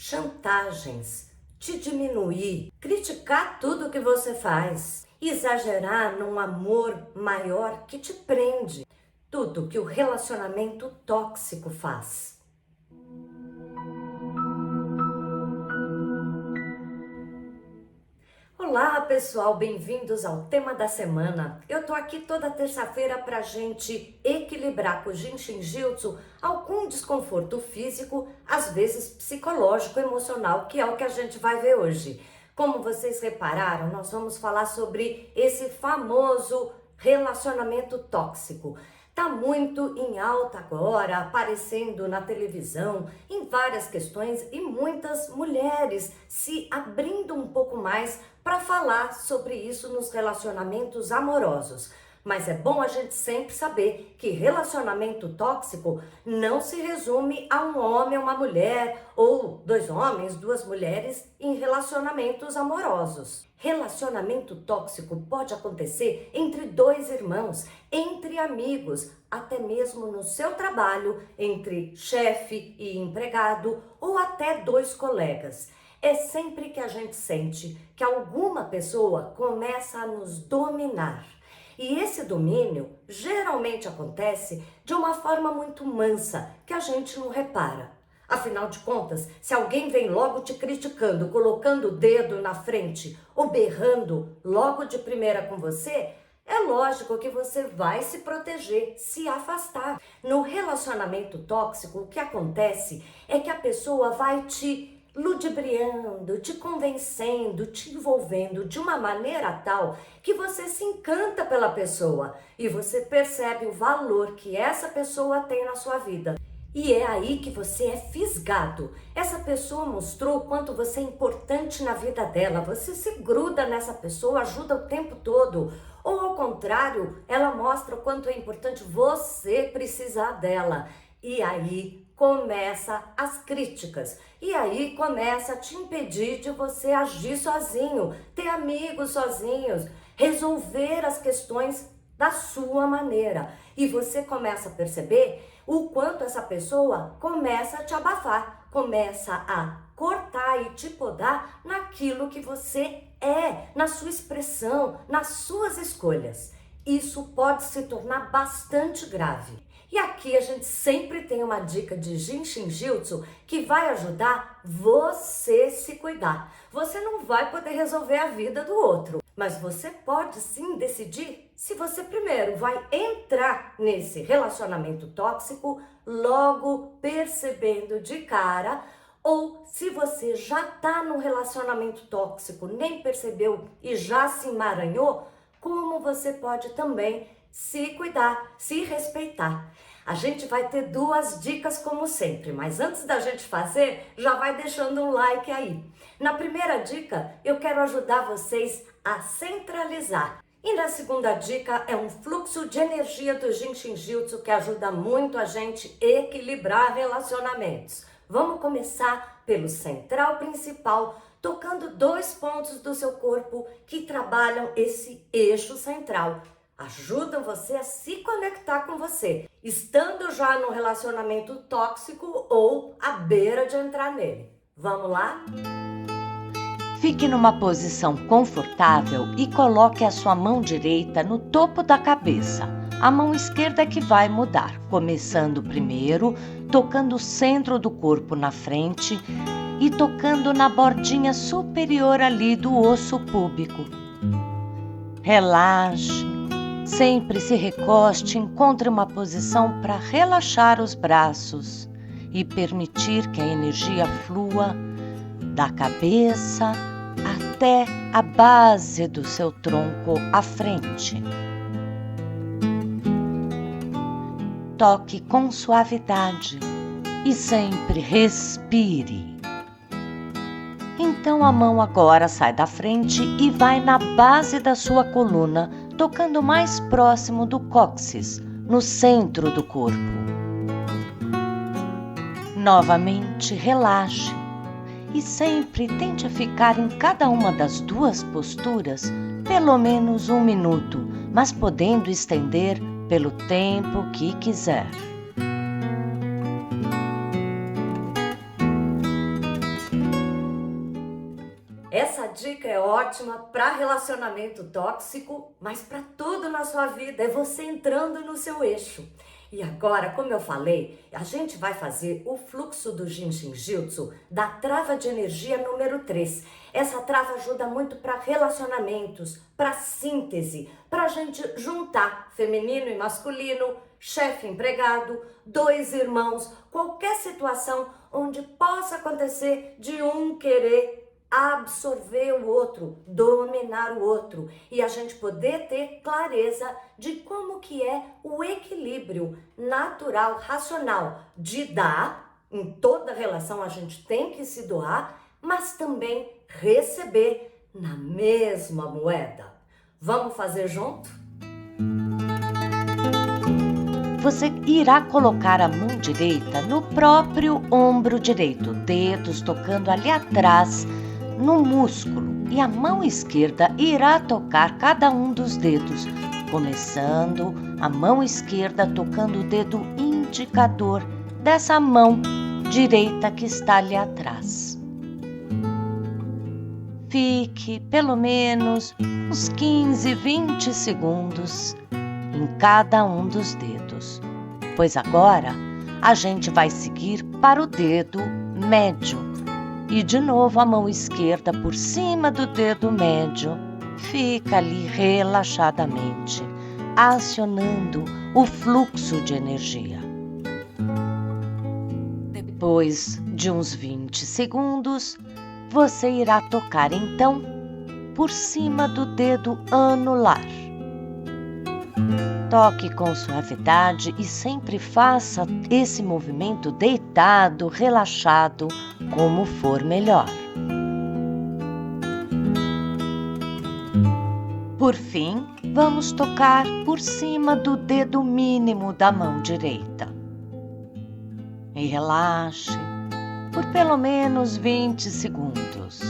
chantagens, te diminuir, criticar tudo que você faz, exagerar num amor maior que te prende. Tudo que o relacionamento tóxico faz. Olá pessoal, bem-vindos ao tema da semana. Eu tô aqui toda terça-feira pra gente equilibrar com o Jinshin Jyutsu algum desconforto físico, às vezes psicológico, emocional, que é o que a gente vai ver hoje. Como vocês repararam, nós vamos falar sobre esse famoso relacionamento tóxico. Tá muito em alta agora, aparecendo na televisão, em várias questões e muitas mulheres se abrindo um pouco mais para falar sobre isso nos relacionamentos amorosos. Mas é bom a gente sempre saber que relacionamento tóxico não se resume a um homem, uma mulher, ou dois homens, duas mulheres em relacionamentos amorosos. Relacionamento tóxico pode acontecer entre dois irmãos, entre amigos, até mesmo no seu trabalho, entre chefe e empregado, ou até dois colegas. É sempre que a gente sente que alguma pessoa começa a nos dominar. E esse domínio geralmente acontece de uma forma muito mansa, que a gente não repara. Afinal de contas, se alguém vem logo te criticando, colocando o dedo na frente ou berrando logo de primeira com você, é lógico que você vai se proteger, se afastar. No relacionamento tóxico, o que acontece é que a pessoa vai te ludibriando, te convencendo, te envolvendo de uma maneira tal que você se encanta pela pessoa e você percebe o valor que essa pessoa tem na sua vida. E é aí que você é fisgado. Essa pessoa mostrou o quanto você é importante na vida dela. Você se gruda nessa pessoa, ajuda o tempo todo. Ou ao contrário, ela mostra o quanto é importante você precisar dela. E aí começa as críticas. E aí começa a te impedir de você agir sozinho, ter amigos sozinhos, resolver as questões da sua maneira. E você começa a perceber o quanto essa pessoa começa a te abafar, começa a cortar e te podar naquilo que você é, na sua expressão, nas suas escolhas. Isso pode se tornar bastante grave. E aqui a gente sempre tem uma dica de Jinshin Jyutsu que vai ajudar você se cuidar. Você não vai poder resolver a vida do outro, mas você pode sim decidir se você primeiro vai entrar nesse relacionamento tóxico logo percebendo de cara, ou se você já tá num relacionamento tóxico, nem percebeu e já se emaranhou, como você pode também se cuidar, se respeitar. A gente vai ter duas dicas como sempre, mas antes da gente fazer, já vai deixando um like aí. Na primeira dica, eu quero ajudar vocês a centralizar. E na segunda dica é um fluxo de energia do Jinshin Jyutsu que ajuda muito a gente a equilibrar relacionamentos. Vamos começar pelo central principal, tocando dois pontos do seu corpo que trabalham esse eixo central. Ajudam você a se conectar com você, estando já no relacionamento tóxico ou à beira de entrar nele. Vamos lá? Fique numa posição confortável e coloque a sua mão direita no topo da cabeça. A mão esquerda é que vai mudar, começando primeiro, tocando o centro do corpo na frente e tocando na bordinha superior ali do osso púbico. Relaxe, sempre se recoste, encontre uma posição para relaxar os braços e permitir que a energia flua da cabeça até a base do seu tronco à frente. Toque com suavidade e sempre respire. Então a mão agora sai da frente e vai na base da sua coluna, tocando mais próximo do cóccix, no centro do corpo. Novamente relaxe e sempre tente ficar em cada uma das duas posturas pelo menos 1 minuto, mas podendo estender pelo tempo que quiser. Essa dica é ótima para relacionamento tóxico, mas para tudo na sua vida, é você entrando no seu eixo. E agora, como eu falei, a gente vai fazer o fluxo do Jinshin Jyutsu da trava de energia número 3. Essa trava ajuda muito para relacionamentos, para síntese, para a gente juntar feminino e masculino, chefe e empregado, dois irmãos, qualquer situação onde possa acontecer de um querer absorver o outro, dominar o outro e a gente poder ter clareza de como que é o equilíbrio natural, racional de dar. Em toda relação a gente tem que se doar, mas também receber na mesma moeda. Vamos fazer junto? Você irá colocar a mão direita no próprio ombro direito, dedos tocando ali atrás no músculo, e a mão esquerda irá tocar cada um dos dedos, começando a mão esquerda tocando o dedo indicador dessa mão direita que está ali atrás. Fique pelo menos uns 15, 20 segundos em cada um dos dedos, pois agora a gente vai seguir para o dedo médio. E de novo a mão esquerda por cima do dedo médio, fica ali relaxadamente, acionando o fluxo de energia. Depois de uns 20 segundos, você irá tocar então por cima do dedo anular. Toque com suavidade e sempre faça esse movimento deitado, relaxado, como for melhor. Por fim, vamos tocar por cima do dedo mínimo da mão direita. E relaxe por pelo menos 20 segundos.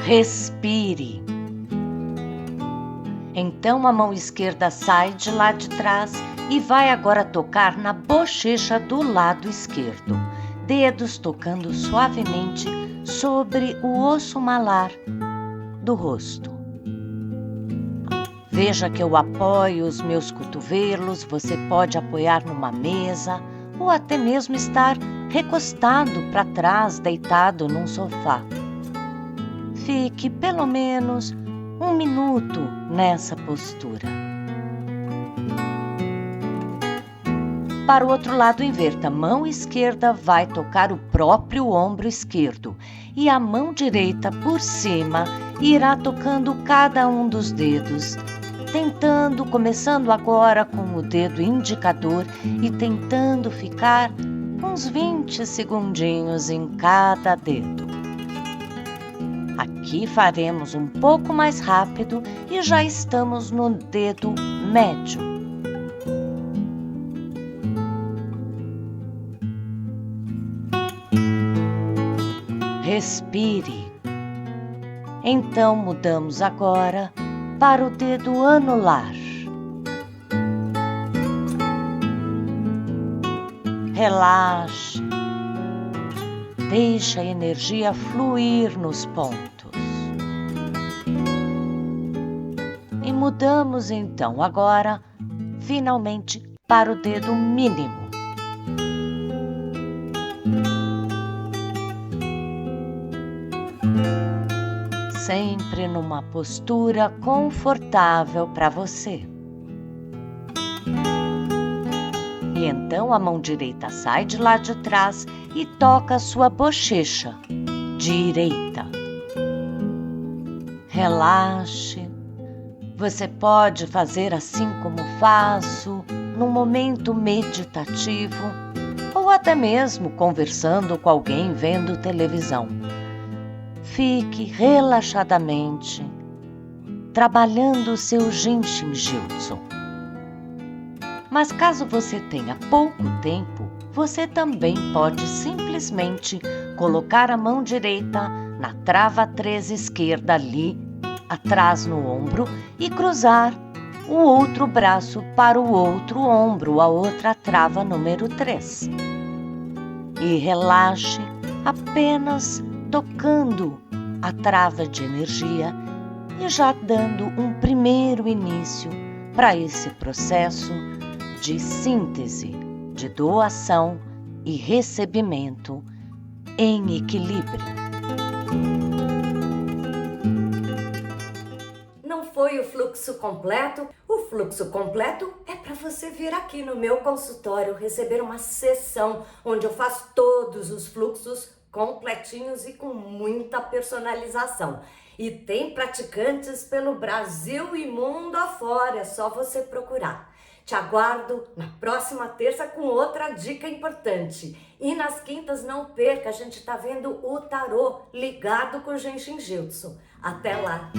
Respire. Então a mão esquerda sai de lá de trás e vai agora tocar na bochecha do lado esquerdo, dedos tocando suavemente sobre o osso malar do rosto. Veja que eu apoio os meus cotovelos, você pode apoiar numa mesa ou até mesmo estar recostado para trás, deitado num sofá. Fique pelo menos 1 minuto nessa postura. Para o outro lado, inverta. A mão esquerda vai tocar o próprio ombro esquerdo e a mão direita por cima irá tocando cada um dos dedos, começando agora com o dedo indicador e tentando ficar uns 20 segundinhos em cada dedo. Aqui faremos um pouco mais rápido e já estamos no dedo médio. Respire. Então mudamos agora para o dedo anular. Relaxe. Deixe a energia fluir nos pontos. E mudamos então agora, finalmente, para o dedo mínimo. Sempre numa postura confortável para você. E então a mão direita sai de lá de trás e toca a sua bochecha direita. Relaxe. Você pode fazer assim como faço, num momento meditativo, ou até mesmo conversando com alguém vendo televisão. Fique relaxadamente, trabalhando o seu Jinshin Jyutsu. Mas caso você tenha pouco tempo, você também pode simplesmente colocar a mão direita na trava 3 esquerda ali, atrás no ombro, e cruzar o outro braço para o outro ombro, a outra trava número 3. e relaxe, apenas tocando a trava de energia e já dando um primeiro início para esse processo de síntese, de doação e recebimento em equilíbrio. Não foi o fluxo completo? O fluxo completo é para você vir aqui no meu consultório receber uma sessão onde eu faço todos os fluxos completinhos e com muita personalização. E tem praticantes pelo Brasil e mundo afora, é só você procurar. Te aguardo na próxima terça com outra dica importante. E nas quintas não perca, a gente tá vendo o tarô ligado com o Genshin Jutsu. Até lá!